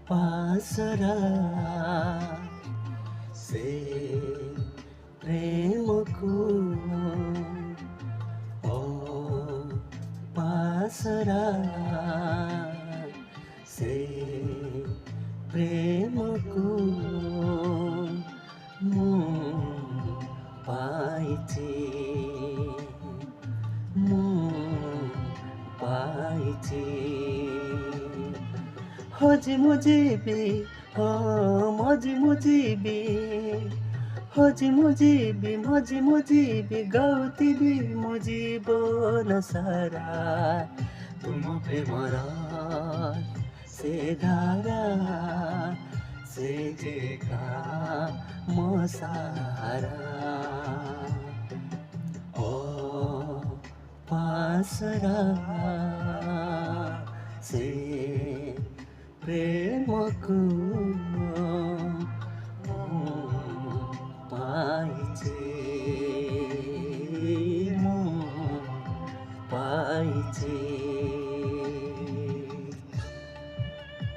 पासरा से प्रेम को ओ पासरा से प्रेम को पाइछि पाइछि हजी मुजीबी मजी मुजीबी हजी मुजीबी मजी मुजीबी गाउथिबी मो जीवन सारा तुम प्रेमर से धारा से जेका मो सारा ओ पासरा से प्रेम को